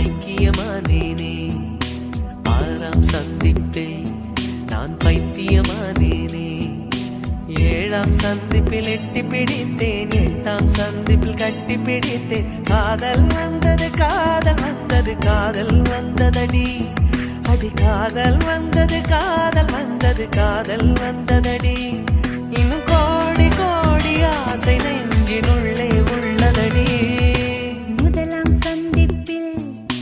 ஐக்கியமானேனே. ஆறாம் சந்திப்பில் நான் பைத்தியமானேனே. ஏழாம் சந்திப்பில் எட்டி பிடித்தேன், எட்டாம் சந்திப்பில் கட்டி பிடித்தேன். காதல் வந்தது காதல் வந்தது காதல் வந்ததடி, அடி காதல் வந்தது காதல் வந்தது காதல் வந்ததடி. இன்னும் கோடி கோடி ஆசை நெஞ்சினுள்ளே உள்ளதடி.